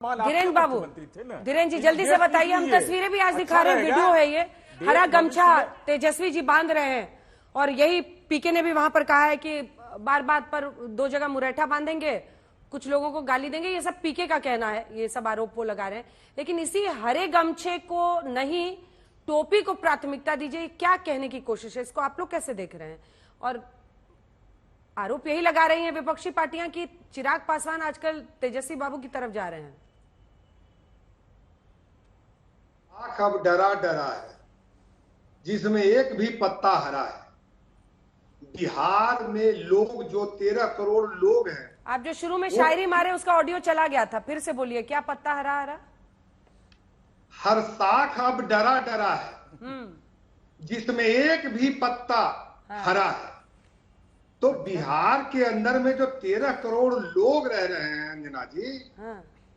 धीरेन्द्र बाबू, धीरेन्द्र जी जल्दी से बताइए, हम तस्वीरें भी आज दिखा रहे हैं, वीडियो है ये, हरा गमछा तेजस्वी जी बांध रहे हैं और यही पीके ने भी वहां पर कहा है कि बार बार पर दो जगह मुरैठा बांधेंगे, कुछ लोगों को गाली देंगे, ये सब पीके का कहना है, ये सब आरोप वो लगा रहे हैं। लेकिन इसी हरे गमछे को नहीं, टोपी को प्राथमिकता दीजिए, क्या कहने की कोशिश है, इसको आप लोग कैसे देख रहे हैं? और आरोप यही लगा रही हैं विपक्षी पार्टियां कि चिराग पासवान आजकल तेजस्वी बाबू की तरफ जा रहे हैं। आंख अब डरा डरा है, जिसमें एक भी पत्ता हरा है। बिहार में लोग जो 13 करोड़ लोग हैं, आप जो शुरू में शायरी मारे उसका ऑडियो चला गया था, फिर से बोलिए, क्या पत्ता हरा हरा? हर शाख अब डरा डरा है, जिसमें एक भी पत्ता हरा है। तो बिहार के अंदर में जो 13 करोड़ लोग रह रहे हैं अंजना जी,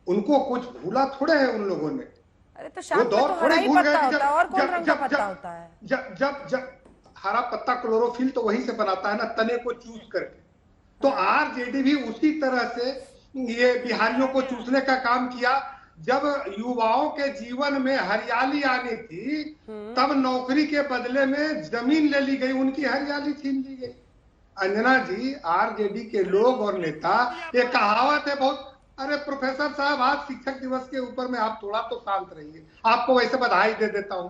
उनको कुछ भूला थोड़े है उन लोगों ने। अरे तो शाम को तो हरा ही पत्ता होता है, और कौन रंग का पत्ता होता है? जब हरा पत्ता क्लोरोफिल तो वहीं से बनाता है ना, तने को चूस करके। तो आरजेडी भी उसी तरह से ये बिहारियों को चूसने का काम किया। जब युवाओं के जीवन में हरियाली आनी थी, तब नौकरी के बदले में जमीन ले ली गई, उनकी हरियाली छीन ली गई। अंजना जी, आरजेडी के लोग और नेता, ये कहावत है बहुत, अरे प्रोफेसर साहब, आज शिक्षक दिवस के ऊपर में आप थोड़ा तो शांत रहिए, आपको वैसे बधाई दे देता हूं।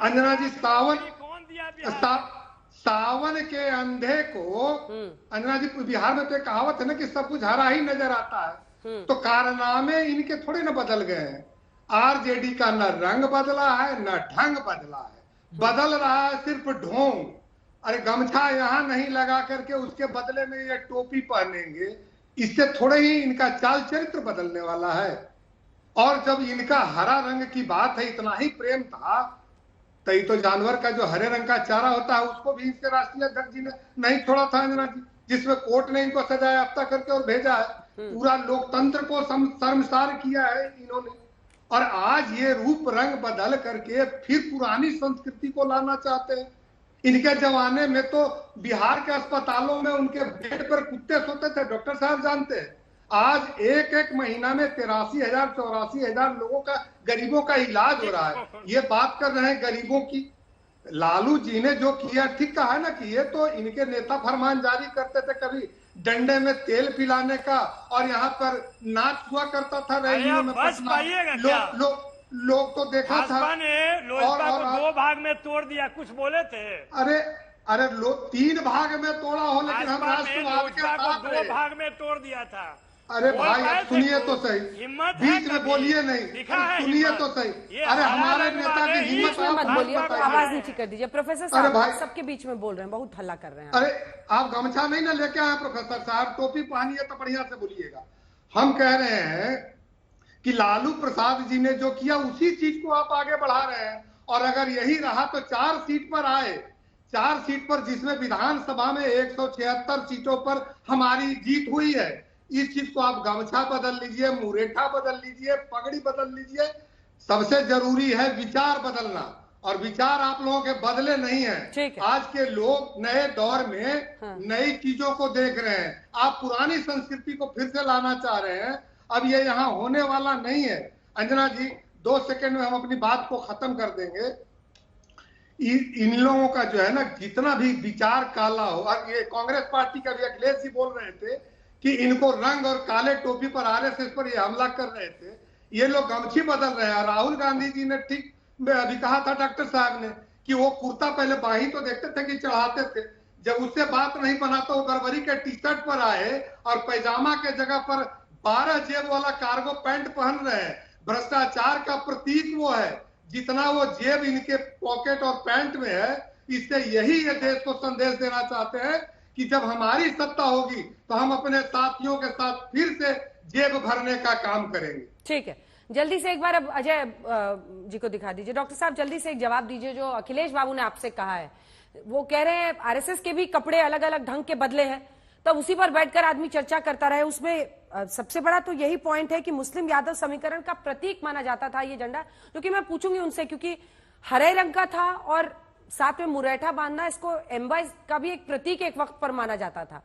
अंजना जी, सावन के अंधे को, अंजना जी, बिहार में तो एक कहावत है ना कि सब कुछ हरा ही नजर आता है। तो कारनामे इनके थोड़े ना बदल गए हैं। आरजेडी का न रंग बदला है, न ढंग बदला है, बदल रहा है सिर्फ ढोंग। अरे गमछा यहां नहीं लगा करके उसके बदले में ये टोपी पहनेंगे, इससे थोड़े ही इनका चाल चरित्र बदलने वाला है। और जब इनका हरा रंग की बात है, इतना ही प्रेम था, तो जानवर का जो हरे रंग का चारा होता है उसको भी इसके राष्ट्रीय अध्यक्ष जी ने नहीं छोड़ा था अंजना जी, जिसमें कोर्ट ने इनको सजाया हफ्ता करके और भेजा है। पूरा लोकतंत्र को शर्मसार किया है इन्होंने। और आज ये रूप रंग बदल करके फिर पुरानी संस्कृति को लाना चाहते हैं। इनके जमाने में तो बिहार के अस्पतालों में उनके बेड पर कुत्ते सोते थे, डॉक्टर साहब जानते हैं। आज एक एक महीना में 83,000 84,000 लोगों का, गरीबों का इलाज हो रहा है। ये बात कर रहे हैं गरीबों की। लालू जी ने जो किया ठीक कहा है ना कि ये तो इनके नेता फरमान जारी करते थे, कभी डंडे में तेल पिलाने का, और यहाँ पर नाच हुआ करता था रैलियों में। लोग तो देखा था, लोजपा को 2 भाग में तोड़ दिया, कुछ बोले थे। अरे लोग 3 भाग में तोड़ा हो, लेकिन हम राष्ट्रवाद के साथ 2 भाग में तोड़ दिया था। अरे भाई, अब सुनिए तो सही, बीच में बोलिए नहीं, सुनिए तो सही। अरे हमारे नेता की हिम्मत मत बोलिए, आवाज नीचे कर दीजिए। प्रोफेसर साहब सबके बीच में बोल रहे हैं, बहुत हल्ला कर रहे हैं। अरे आप गमछा नहीं ना लेके आए प्रोफेसर साहब, टोपी पहनिए तो बढ़िया से बोलिएगा। हम कह रहे हैं कि लालू प्रसाद जी ने जो किया उसी चीज को आप आगे बढ़ा रहे हैं। और अगर यही रहा तो 4 सीट पर आए, 4 सीट पर, जिसमें विधानसभा में 176 सीटों पर हमारी जीत हुई है। इस चीज को आप गमछा बदल लीजिए, मुरेठा बदल लीजिए, पगड़ी बदल लीजिए, सबसे जरूरी है विचार बदलना। और विचार आप लोगों के बदले नहीं है। आज के लोग नए दौर में नई चीजों को देख रहे हैं। आप पुरानी संस्कृति को फिर से लाना चाह रहे हैं, अब ये यहाँ होने वाला नहीं है। अंजना जी, 2 सेकंड में हम अपनी बात को खत्म कर देंगे। इन लोगों का जो है ना, जितना भी विचार काला हो, और ये कांग्रेस पार्टी का भी अखिलेश जी बोल रहे थे कि इनको रंग और काले टोपी पर आरएसएस पर ये हमला कर रहे थे, ये लोग गमछी बदल रहे हैं। राहुल गांधी जी ने ठीक अभी कहा था डॉक्टर साहब ने कि वो कुर्ता पहले बाही तो देखते थे कि चढ़ाते थे, जब उससे बात नहीं बना तो वो गड़बड़ी के टी शर्ट पर आए और पैजामा के जगह पर 12 जेब वाला कार्गो पैंट पहन रहे हैं। भ्रष्टाचार का प्रतीक वो है, जितना वो जेब इनके पॉकेट और पैंट में है। इससे यही ये देश को संदेश देना चाहते हैं कि जब हमारी सत्ता होगी तो हम अपने साथियों के साथ फिर से जेब भरने का काम करेंगे। ठीक है, जल्दी से एक बार अब अजय जी को दिखा दीजिए। डॉक्टर साहब जल्दी से एक जवाब दीजिए, जो अखिलेश बाबू ने आपसे कहा है। वो कह रहे हैं आरएसएस के भी कपड़े अलग अलग ढंग के बदले हैं, तब उसी पर बैठकर आदमी चर्चा करता रहे। उसमें सबसे बड़ा तो यही पॉइंट है कि मुस्लिम यादव समीकरण का प्रतीक माना जाता था ये झंडा, जो कि मैं पूछूंगी उनसे, क्योंकि हरे रंग का था और साथ में मुरैठा बांधना, इसको एम्बाई का भी एक प्रतीक एक वक्त पर माना जाता था।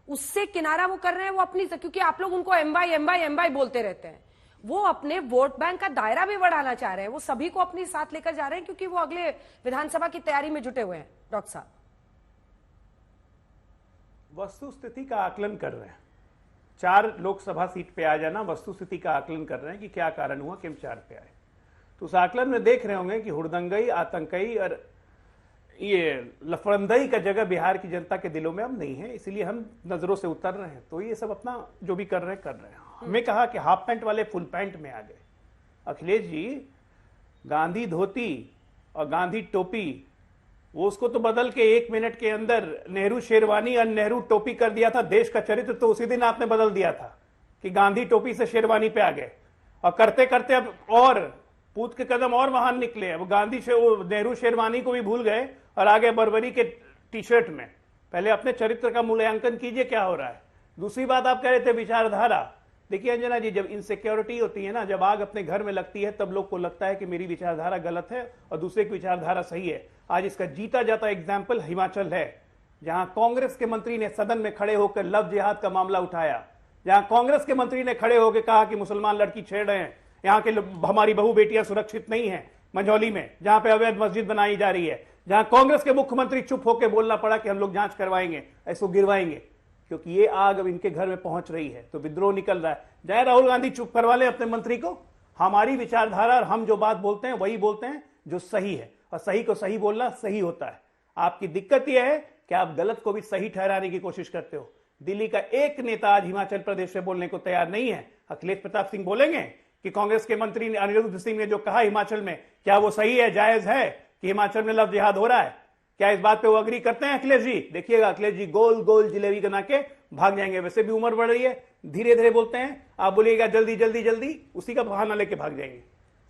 उससे किनारा वो कर रहे हैं वो अपनी, क्योंकि आप लोग उनको एम्बाई एम्बाई एम्बाई बोलते रहते हैं। वो अपने वोट बैंक का दायरा भी बढ़ाना चाह रहे हैं, वो सभी को अपने साथ लेकर जा रहे हैं क्योंकि वो अगले विधानसभा की तैयारी में जुटे हुए हैं। डॉक्टर साहब, वस्तु स्थिति का आकलन कर रहे हैं। 4 लोकसभा सीट पे आ जाना, वस्तु स्थिति का आकलन कर रहे हैं कि क्या कारण हुआ कि हम 4 पे आए। तो उस आकलन में देख रहे होंगे कि हुड़दंगई, आतंकई और ये लफड़ंदई का जगह बिहार की जनता के दिलों में अब नहीं है, इसलिए हम नजरों से उतर रहे हैं। तो ये सब अपना जो भी कर रहे हैं। हमें कहा कि हाफ पैंट वाले फुल पैंट में आ गए। अखिलेश जी, गांधी धोती और गांधी टोपी, वो उसको तो बदल के 1 मिनट के अंदर नेहरू शेरवानी और नेहरू टोपी कर दिया था। देश का चरित्र तो उसी दिन आपने बदल दिया था कि गांधी टोपी से शेरवानी पे आ गए, और करते करते अब और पूत के कदम और महान निकले। वो गांधी से वो नेहरू शेरवानी को भी भूल गए और आगे बरबरी के टी शर्ट में। पहले अपने चरित्र का मूल्यांकन कीजिए क्या हो रहा है। दूसरी बात आप कह रहे थे विचारधारा। देखिए अंजना जी, जब इनसिक्योरिटी होती है ना, जब आग अपने घर में लगती है, तब लोग को लगता है कि मेरी विचारधारा गलत है और दूसरे की विचारधारा सही है। आज इसका जीता जाता एग्जाम्पल हिमाचल है, जहां कांग्रेस के मंत्री ने सदन में खड़े होकर लव जिहाद का मामला उठाया, जहां कांग्रेस के मंत्री ने खड़े होकर कहा कि मुसलमान लड़की छेड़ रहे हैं, यहाँ के हमारी बहू बेटियां सुरक्षित नहीं है मंझौली में, जहां पे अवैध मस्जिद बनाई जा रही है, जहां कांग्रेस के मुख्यमंत्री चुप होकर बोलना पड़ा कि हम लोग जांच करवाएंगे, ऐसो गिरवाएंगे, क्योंकि ये आग अब इनके घर में पहुंच रही है। तो विद्रोह निकल रहा है। चाहे राहुल गांधी चुप करवा ले अपने मंत्री को, हमारी विचारधारा और हम जो बात बोलते हैं वही बोलते हैं जो सही है, और सही को सही बोलना सही होता है। आपकी दिक्कत यह है कि आप गलत को भी सही ठहराने की कोशिश करते हो। दिल्ली का एक नेता आज हिमाचल प्रदेश से बोलने को तैयार नहीं है। अखिलेश प्रताप सिंह बोलेंगे कि कांग्रेस के मंत्री अनिरुद्ध सिंह ने जो कहा हिमाचल में, क्या वो सही है, जायज है कि हिमाचल में लव जिहाद हो रहा है? क्या इस बात पे वो अग्री करते हैं अखिलेश जी? देखिएगा अखिलेश जी गोल गोल जिलेबी बना के भाग जाएंगे। वैसे भी उम्र बढ़ रही है, धीरे धीरे बोलते हैं, आप बोलिएगा जल्दी जल्दी जल्दी, उसी का बहाना लेके भाग जाएंगे।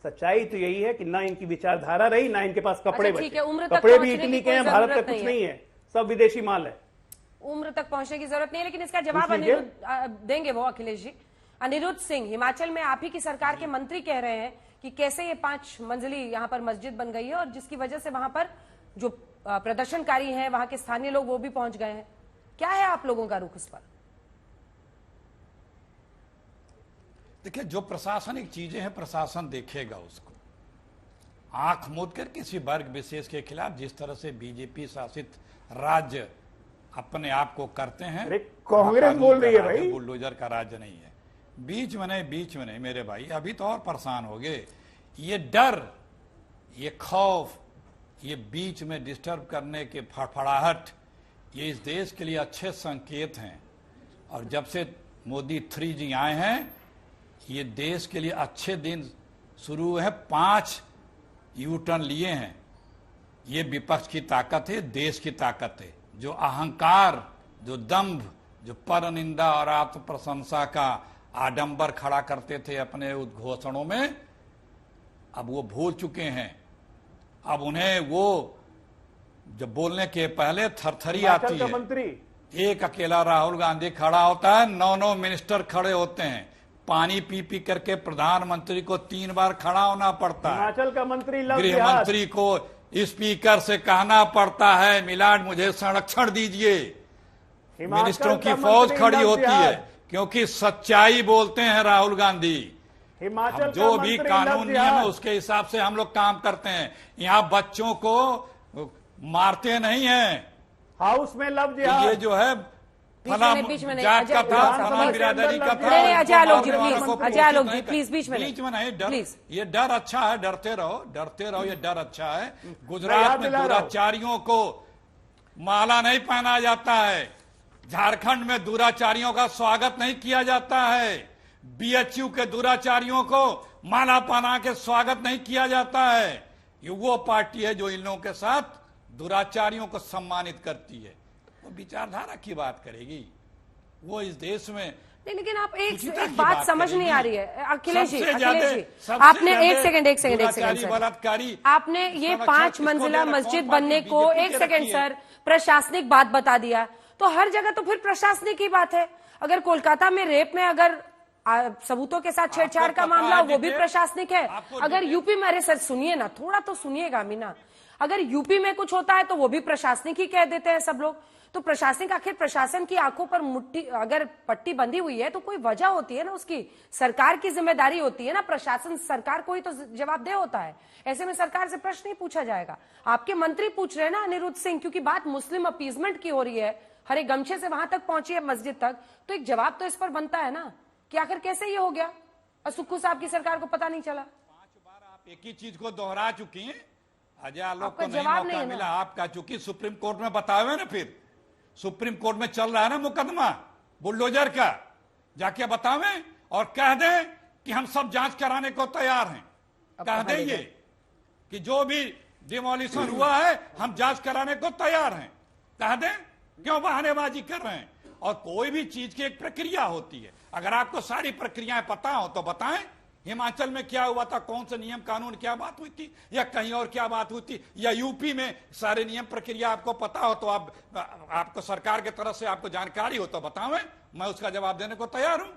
सच्चाई तो यही है कि ना इनकी विचारधारा रही, ना इनके पास कपड़े बचे। कपड़े भी इटली के हैं, भारत का कुछ नहीं है, सब विदेशी माल है। उम्र तक पहुंचने की जरूरत नहीं है, लेकिन इसका जवाब अनिरुद्ध देंगे वो अखिलेश जी। अनिरुद्ध सिंह, हिमाचल में आप ही की सरकार के मंत्री कह रहे हैं कि कैसे ये 5 मंजिली यहाँ पर मस्जिद बन गई है और जिसकी वजह से वहां पर जो प्रदर्शनकारी हैं, वहां के स्थानीय लोग, वो भी पहुंच गए हैं। क्या है आप लोगों का रुख इस पर? देखिए, जो प्रशासनिक चीजें हैं प्रशासन देखेगा उसको। आंख मूंद कर किसी वर्ग विशेष के खिलाफ जिस तरह से बीजेपी शासित राज्य अपने आप को करते हैं, कांग्रेस बोल रही है भाई बुलडोजर का राज्य नहीं है। बीच में नहीं मेरे भाई, अभी तो और परेशान हो गए। ये डर, ये खौफ, ये बीच में डिस्टर्ब करने के फड़फड़ाहट, ये इस देश के लिए अच्छे संकेत हैं। और जब से मोदी 3G आए हैं, ये देश के लिए अच्छे दिन शुरू हुए हैं। 5 U-टर्न लिए हैं। ये विपक्ष की ताकत है, देश की ताकत है। जो अहंकार, जो दंभ, जो परनिंदा और आत्म प्रशंसा का आडंबर खड़ा करते थे अपने उद्घोषणों में, अब वो भूल चुके हैं। अब उन्हें वो जब बोलने के पहले थरथरी आती है। मंत्री एक अकेला राहुल गांधी खड़ा होता है, 9 मिनिस्टर खड़े होते हैं। पानी पी पी करके प्रधानमंत्री को 3 बार खड़ा होना पड़ता है। हिमाचल का मंत्री, गृह मंत्री को स्पीकर से कहना पड़ता है मिलाड मुझे संरक्षण दीजिए। मिनिस्टरों की फौज खड़ी होती है क्योंकि सच्चाई बोलते हैं राहुल गांधी। हिमाचल जो भी कानून नियम है उसके हिसाब से हम लोग काम करते हैं। यहाँ बच्चों को मारते नहीं हैं। हाउस में लव जिहाद, ये जो है फला जात का था, फला बिरादरी का था। अजय आलोक जी प्लीज, बीच में नहीं। डर, ये डर अच्छा है, डरते रहो, ये डर अच्छा है। गुजरात में दुराचारियों को माला नहीं पहनाया जाता है। झारखंड में दुराचारियों का स्वागत नहीं किया जाता है। BHU के दुराचारियों को माला पहना के स्वागत नहीं किया जाता है। ये वो पार्टी है जो इन लोगों के साथ दुराचारियों को सम्मानित करती है। वो विचारधारा की बात करेगी, वो इस देश में नहीं। लेकिन आप एक बात समझ नहीं आ रही है अखिलेश जी, आपने एक सेकंड बलात्कारी, आपने ये 5 मंजिला मस्जिद बनने को, एक सेकंड सर, प्रशासनिक बात बता दिया। तो हर जगह तो फिर प्रशासनिक ही बात है। अगर कोलकाता में रेप में अगर सबूतों के साथ छेड़छाड़ का मामला, वो भी प्रशासनिक है। अगर यूपी में, अरे सर सुनिए ना, थोड़ा तो सुनिएगा मीना, अगर यूपी में कुछ होता है तो वो भी प्रशासनिक ही कह देते हैं सब लोग। तो प्रशासनिक, आखिर प्रशासन की आंखों पर मुट्ठी अगर पट्टी बंधी हुई है तो कोई वजह होती है ना उसकी, सरकार की जिम्मेदारी होती है ना, प्रशासन सरकार को ही तो जवाबदेह होता है। ऐसे में सरकार से प्रश्न नहीं पूछा जाएगा। आपके मंत्री पूछ रहे हैं ना अनिरुद्ध सिंह, क्योंकि बात मुस्लिम अपीजमेंट की हो रही है, हरे गमछे से वहां तक पहुंची है मस्जिद तक, तो एक जवाब तो इस पर बनता है ना कि आखिर कैसे ये हो गया और सुक्खू साहब की सरकार को पता नहीं चला। 5 बार आप एक ही चीज को दोहरा चुकी हैं। अजय आलोक आपका को नहीं जवाब मौका नहीं है ना। मिला, आपका चूंकि सुप्रीम कोर्ट में बताए हुए ना, फिर सुप्रीम कोर्ट में चल रहा है ना मुकदमा बुलडोजर का, जाके बतावें और कह दें कि हम सब जांच कराने को तैयार हैं। कह दें ये कि जो भी डिमोलिशन हुआ है हम जांच कराने को तैयार हैं। कह दें, क्यों बहानेबाजी कर रहे हैं? और कोई भी चीज की एक प्रक्रिया होती है, अगर आपको सारी प्रक्रियाएं पता हो तो बताएं। हिमाचल में क्या हुआ था, कौन से नियम कानून क्या बात हुई थी, या कहीं और क्या बात हुई थी, या यूपी में सारे नियम प्रक्रिया आपको पता हो तो आपको सरकार की तरफ से आपको जानकारी हो तो बतावें, मैं उसका जवाब देने को तैयार हूं।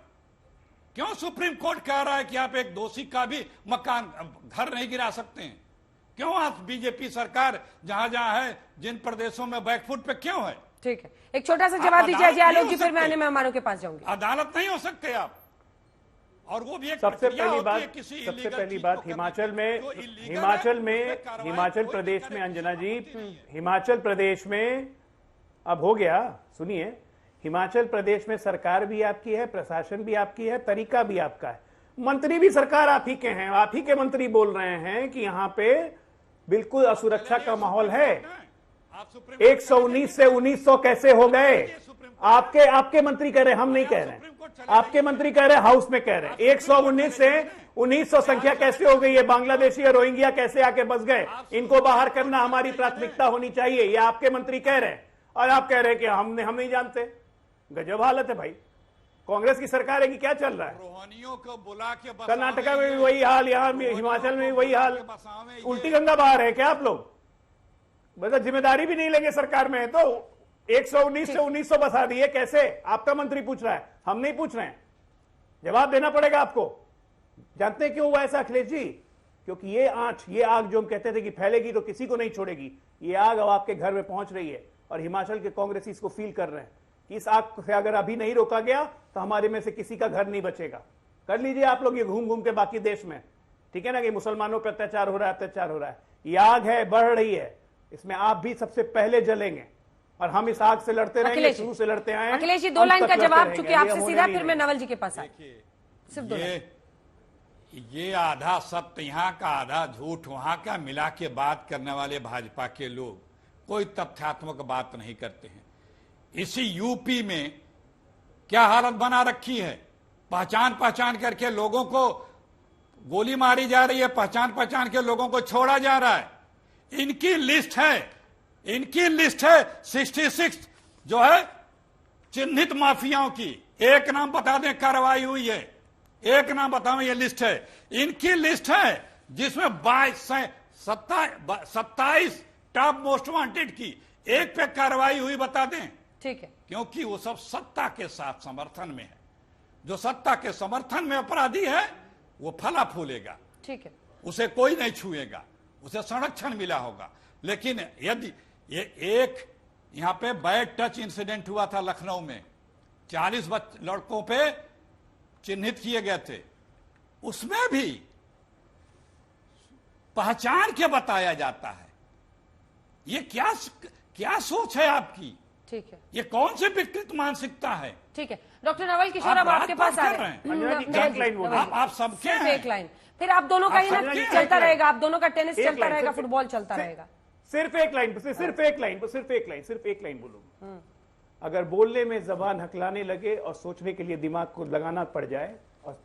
क्यों सुप्रीम कोर्ट कह रहा है कि आप एक दोषी का भी मकान, घर नहीं गिरा सकते हैं? क्यों आप बीजेपी सरकार जहां जहां है, जिन प्रदेशों में बैकफुट पे क्यों है? ठीक है, एक छोटा सा जवाब दीजिए अजय आलोक जी, फिर मैं अन्य मेहमानों के पास जाऊंगी। अदालत नहीं हो सकते आप, और वो भी एक सबसे प्रक्रिया पहली होती है बात, किसी सबसे illegal पहली चीज बात को करने हिमाचल की। में, जो illegal है, हिमाचल उस में, पे कार्रवाई हिमाचल कोई प्रदेश करे, में अंजना जी, होती नहीं है। हिमाचल प्रदेश में अब हो गया, सुनिए, हिमाचल प्रदेश में सरकार भी आपकी है, प्रशासन भी आपकी है, तरीका भी आपका है, मंत्री भी सरकार आप ही के हैं, आप ही के मंत्री बोल रहे हैं कि यहाँ पे बिल्कुल असुरक्षा का माहौल है। 119 से 1900 कैसे हो गए? आपके मंत्री कह रहे हैं, हम नहीं कह रहे हैं, आपके मंत्री कह रहे हैं, हाउस में कह रहे हैं 119 से 1900 संख्या कैसे हो गई है? बांग्लादेशी और रोहिंग्या कैसे आके बस गए? इनको बाहर करना हमारी प्राथमिकता होनी चाहिए, ये आपके मंत्री कह रहे हैं, और आप कह रहे हैं कि हम नहीं जानते। गजब हालत है भाई, कांग्रेस की सरकार है कि क्या चल रहा है? रोहानियों को बुला के कर्नाटका में भी वही हाल, यहाँ हिमाचल में भी वही हाल, उल्टी गंगा बाहर है क्या आप लोग? मतलब जिम्मेदारी भी नहीं लेंगे सरकार में, तो 119 से 1900 बसा दिए कैसे? आपका मंत्री पूछ रहा है, हम नहीं पूछ रहे हैं, जवाब देना पड़ेगा आपको। जानते हैं क्यों हुआ ऐसा अखिलेश जी? क्योंकि ये आग जो हम कहते थे कि फैलेगी तो किसी को नहीं छोड़ेगी, ये आग अब आपके घर में पहुंच रही है, और हिमाचल के कांग्रेसी इसको फील कर रहे हैं कि इस आग से अगर अभी नहीं रोका गया तो हमारे में से किसी का घर नहीं बचेगा। कर लीजिए आप लोग ये घूम घूम के बाकी देश में, ठीक है ना, कि मुसलमानों पर अत्याचार हो रहा है, ये आग है, बढ़ रही है, इसमें आप भी सबसे पहले जलेंगे, और हम इस आग से लड़ते रहेंगे, शुरू से लड़ते आए हैं। अखिलेश जी, 2 लाइन का जवाब, चूंकि आपसे सीधा, फिर मैं नवल जी के पास आऊं। ये आधा सत्य यहाँ का, आधा झूठ वहां का, मिला के बात करने वाले भाजपा के लोग कोई तथ्यात्मक बात नहीं करते हैं। इसी यूपी में क्या हालत बना रखी है, पहचान करके लोगों को गोली मारी जा रही है, पहचान के लोगों को छोड़ा जा रहा है। इनकी लिस्ट है 66 जो है चिन्हित माफियाओं की। एक नाम बता दें कार्रवाई हुई है, एक नाम बताओ, ये लिस्ट है, इनकी लिस्ट है, जिसमें 27 टॉप मोस्ट वांटेड की, एक पे कार्रवाई हुई बता दें। ठीक है, क्योंकि वो सब सत्ता के साथ समर्थन में है। जो सत्ता के समर्थन में अपराधी है वो फला फूलेगा, ठीक है, उसे कोई नहीं छुएगा, उसे संरक्षण मिला होगा। लेकिन यदि ये एक यहां पे बैड टच इंसिडेंट हुआ था लखनऊ में, 40 लड़कों पे चिन्हित किए गए थे, उसमें भी पहचान के बताया जाता है। ये क्या सोच है आपकी? ठीक है, ये कौन सी विकृत मानसिकता है? ठीक है, डॉक्टर नवल किशोर, अब आपके पास आ रहे हैं। आप सबके सिर्फ हैं। एक लाइन, फिर आप दोनों का ही ना चलता रहेगा, आप दोनों का टेनिस चलता रहेगा, फुटबॉल चलता रहेगा। सिर्फ एक लाइन बोलूंगा। अगर बोलने में जबान हकलाने लगे और सोचने के लिए दिमाग को लगाना पड़ जाए और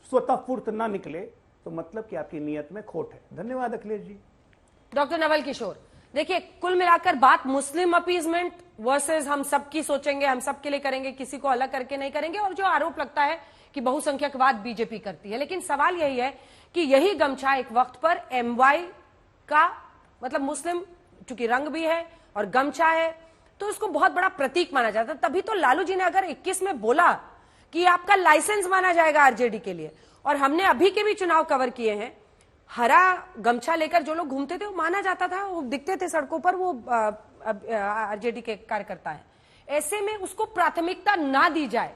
स्वतः फुर्त ना निकले, तो मतलब कि आपकी नीयत में खोट है। धन्यवाद अखिलेश जी। डॉक्टर नवल किशोर, देखिए, कुल मिलाकर बात मुस्लिम अपीजमेंट वर्सेस हम सबकी सोचेंगे, हम सबके लिए करेंगे, किसी को अलग करके नहीं करेंगे, और जो आरोप लगता है कि बहुसंख्यकवाद बीजेपी करती है। लेकिन सवाल यही है कि यही गमछा एक वक्त पर एमवाई का, मतलब मुस्लिम चूंकि रंग भी है और गमछा है, तो उसको बहुत बड़ा प्रतीक माना जाता है। तभी तो लालू जी ने अगर 21 में बोला कि आपका लाइसेंस माना जाएगा आरजेडी के लिए, और हमने अभी के भी चुनाव कवर किए हैं, हरा गमछा लेकर जो लोग घूमते थे वो माना जाता था, वो दिखते थे सड़कों पर, वो आरजेडी के कार्यकर्ता हैं। ऐसे में उसको प्राथमिकता ना दी जाए।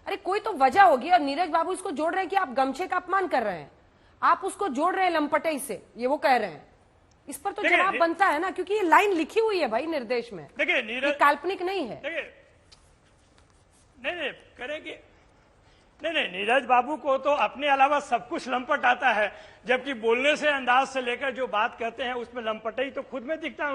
अरे कोई तो वजह होगी। और नीरज बाबू इसको जोड़ रहे हैं कि आप गमछे का अपमान कर रहे हैं, आप उसको जोड़ रहे हैं लंपटई से, ये वो कह रहे हैं। इस पर तो जवाब बनता है ना, क्योंकि ये लाइन लिखी हुई है भाई निर्देश में, देखिए ये काल्पनिक नहीं है। देखिए नहीं करेंगे नहीं, नीरज बाबू को तो अपने अलावा सब कुछ लंपट आता है, जबकि बोलने से अंदाज से लेकर जो बात कहते हैं उसमें लंपटई तो खुद में दिखता है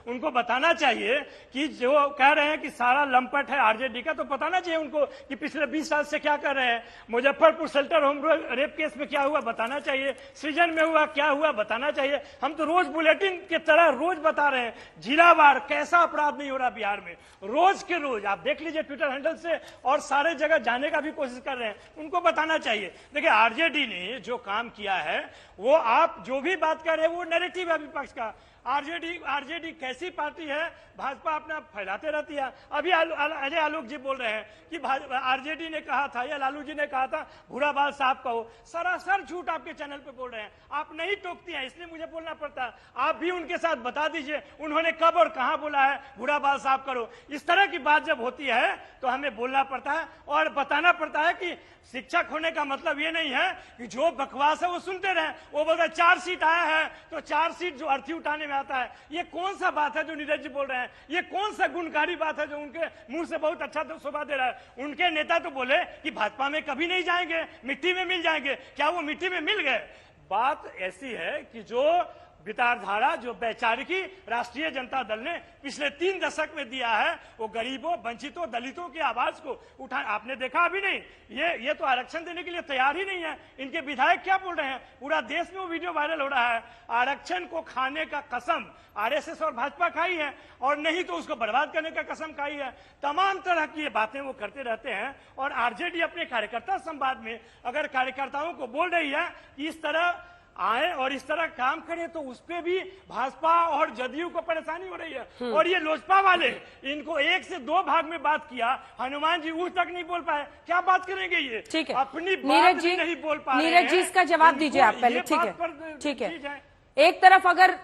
उनको बताना चाहिए कि जो कह रहे हैं कि सारा लंपट है आरजेडी का, तो बताना चाहिए उनको कि पिछले 20 साल से क्या कर रहे हैं। Muzaffarpur shelter home rape case में क्या हुआ बताना चाहिए, सृजन में हुआ क्या हुआ बताना चाहिए। हम तो रोज बुलेटिन के तरह रोज बता रहे हैं जिलावार कैसा अपराध नहीं हो रहा बिहार में, रोज के रोज आप देख लीजिए ट्विटर हैंडल से, और सारे जगह जाने का भी कोशिश कर रहे हैं, उनको बताना चाहिए। देखिए आरजेडी ने जो काम किया है, वो आप जो भी बात कर रहे हैं वो नैरेटिव है विपक्ष का। आरजेडी कैसी पार्टी है, भाजपा अपना फैलाते रहती है। अभी अजय आलोक जी बोल रहे हैं कि आरजेडी ने कहा था या लालू जी ने कहा था भूरा बाल साफ कहो, सरासर झूठ आपके चैनल पे बोल रहे हैं। आप नहीं टोकती हैं इसलिए मुझे बोलना पड़ता है, आप भी उनके साथ बता दीजिए उन्होंने कब और कहां बोला है भूरा बाल साफ करो। इस तरह की बात जब होती है तो हमें बोलना पड़ता है और बताना पड़ता है कि शिक्षक होने का मतलब ये नहीं है कि जो बकवास है वो सुनते रहे। वो बोलता है 4 सीट आया है तो 4 सीट जो अर्थी उठाने में आता है, ये कौन सा बात है जो नीरज जी बोल रहे हैं, ये कौन सा गुणकारी बात है जो उनके मुंह से बहुत अच्छा तो शोभा दे रहा है। उनके नेता तो बोले कि भाजपा में कभी नहीं जाएंगे, मिट्टी में मिल जाएंगे, क्या वो मिट्टी में मिल गए? बात ऐसी है कि जो विचारधारा जो वैचारिकी राष्ट्रीय जनता दल ने पिछले 3 दशक में दिया है, वो गरीबों, वंचितों, दलितों की आवाज को उठा, आपने देखा अभी नहीं, ये तो आरक्षण देने के लिए तैयार ही नहीं है। इनके विधायक क्या बोल रहे हैं, पूरा देश में वो वीडियो वायरल हो रहा है। आरक्षण को खाने का कसम आरएसएस और भाजपा खाई है, और नहीं तो उसको बर्बाद करने का कसम खाई है। तमाम तरह की ये बातें वो करते रहते हैं। और आरजेडी अपने कार्यकर्ता संवाद में अगर कार्यकर्ताओं को बोल रही है कि इस तरह आए और इस तरह काम करें, तो उस पे भी भाजपा और जदयू को परेशानी हो रही है। और ये लोजपा वाले इनको 1 से 2 भाग में बात किया, हनुमान जी उस तक नहीं बोल पाए, क्या बात करेंगे ये? ठीक है, अपनी बात भी नहीं बोल पा रहे हैं। नीरज जी इसका जवाब दीजिए आप पहले। ठीक है। एक तरफ अगर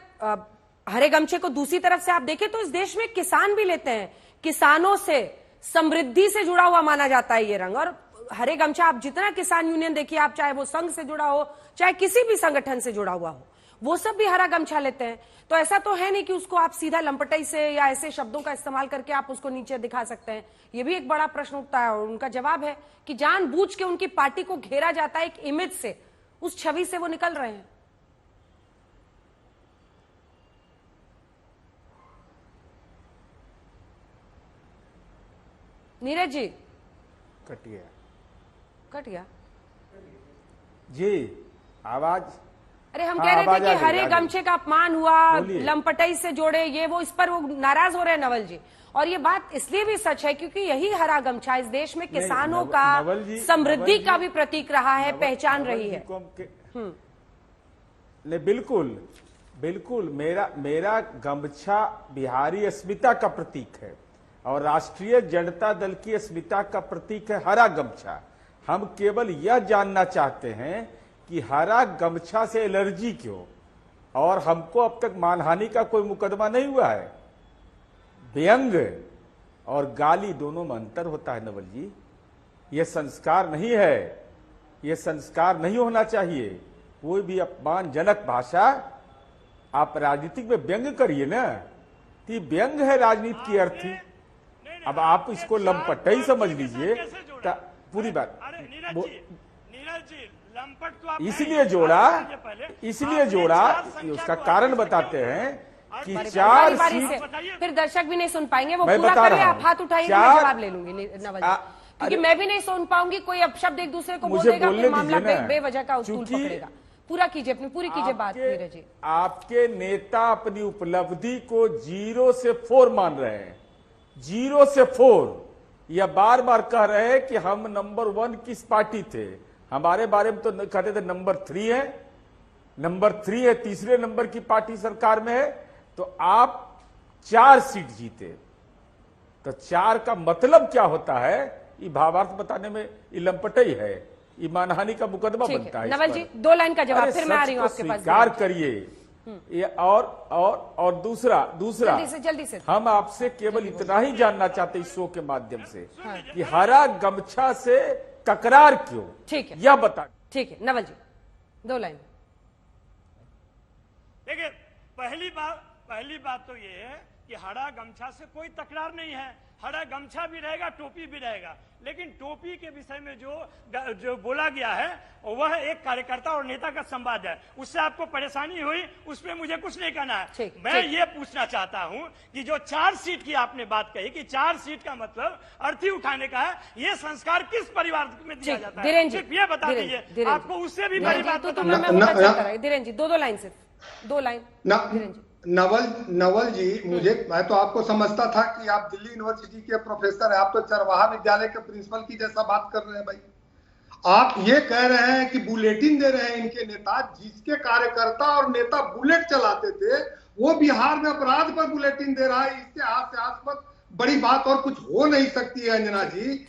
हरे गमछे को दूसरी तरफ से आप देखें तो इस देश में किसान भी लेते हैं, किसानों से समृद्धि से जुड़ा हुआ माना जाता है ये रंग। और हरे गमछा आप जितना किसान यूनियन देखिए, आप चाहे वो संघ से जुड़ा हो चाहे किसी भी संगठन से जुड़ा हुआ हो, वो सब भी हरा गमछा लेते हैं। तो ऐसा तो है नहीं कि उसको आप सीधा लंपटई से या ऐसे शब्दों का इस्तेमाल करके आप उसको नीचे दिखा सकते हैं। ये भी एक बड़ा प्रश्न उठता है। और उनका जवाब है कि जानबूझ के उनकी पार्टी को घेरा जाता है एक इमेज से, उस छवि से वो निकल रहे हैं। नीरज जी कट गया जी आवाज। अरे हम कह रहे थे कि हरे गमछे का अपमान हुआ, लंपटई से जोड़े, ये वो, इस पर वो नाराज हो रहे हैं नवल जी। और ये बात इसलिए भी सच है क्योंकि यही हरा गमछा इस देश में किसानों का समृद्धि का भी प्रतीक रहा है, पहचान रही है। नहीं, बिल्कुल बिल्कुल, मेरा गमछा बिहारी अस्मिता का प्रतीक है और राष्ट्रीय जनता दल की अस्मिता का प्रतीक है हरा गमछा। हम केवल यह जानना चाहते हैं कि हरा गमछा से एलर्जी क्यों, और हमको अब तक मानहानि का कोई मुकदमा नहीं हुआ है। व्यंग और गाली दोनों में अंतर होता है नवल जी, यह संस्कार नहीं है, यह संस्कार नहीं होना चाहिए। कोई भी अपमानजनक भाषा आप राजनीतिक में व्यंग करिए ना, तो व्यंग है राजनीति की अर्थी। अब आप इसको लंपटई समझ लीजिए, पूरी बात इसलिए जोड़ा उसका कारण बताते हैं कि 4 सीट। फिर दर्शक भी नहीं सुन पाएंगे, वो पूरा करिए, आप हाथ उठाइए, मैं जवाब ले लूंगी नवल जी, क्योंकि मैं भी नहीं सुन पाऊंगी। कोई अपशब्द एक दूसरे को बोल देगा, फिर मामला बेवजह का उसूल पकड़ेगा। पूरा कीजिए, अपनी पूरी कीजिए बात नीरज जी। आपके नेता अपनी उपलब्धि को 0 से 4 मान रहे हैं, 0 से 4। यह बार बार कह रहे हैं कि हम नंबर 1 किस पार्टी थे। हमारे बारे में तो कहते थे नंबर 3 है, नंबर 3 है, तीसरे नंबर की पार्टी सरकार में है। तो आप 4 सीट जीते, तो 4 का मतलब क्या होता है, ये भावार्थ बताने में ये लंपटई है, ये मानहानि का मुकदमा बनता है। नवल जी 2 लाइन का जवाब, फिर मैं आ रही हूं आपके पास। स्वीकार करिए ये और दूसरा जल्दी से हम आपसे केवल इतना ही जानना चाहते इस शो के माध्यम से कि हरा गमछा से तकरार क्यों, ठीक है, यह बता। ठीक है नवल जी, 2 लाइन। देखिए, पहली बात तो ये है कि हरा गमछा से कोई तकरार नहीं है। हरा गमछा भी रहेगा, टोपी भी रहेगा, लेकिन टोपी के विषय में जो बोला गया है वह एक कार्यकर्ता और नेता का संवाद है। उससे आपको परेशानी हुई, उसमें मुझे कुछ नहीं कहना है। मैं ये पूछना चाहता हूं कि जो 4 सीट की आपने बात कही कि 4 सीट का मतलब अर्थी उठाने का है, ये संस्कार किस परिवार में दिया जाता है? सिर्फ ये बता दीजिए, आपको उससे भी बड़ी बात। धीरेन जी 2 लाइन, सिर्फ 2 लाइन। धीरेन जी, नवल जी, मैं तो आपको समझता था कि आप दिल्ली यूनिवर्सिटी के प्रोफेसर हैं, आप तो चरवाहा विद्यालय के प्रिंसिपल की जैसा बात कर रहे हैं भाई। आप ये कह रहे हैं कि बुलेटिन दे रहे हैं इनके नेता, जिसके कार्यकर्ता और नेता बुलेट चलाते थे, वो बिहार में अपराध पर बुलेटिन दे रहा है। इससे हास्यास्पद बड़ी बात और कुछ हो नहीं सकती है अंजना जी।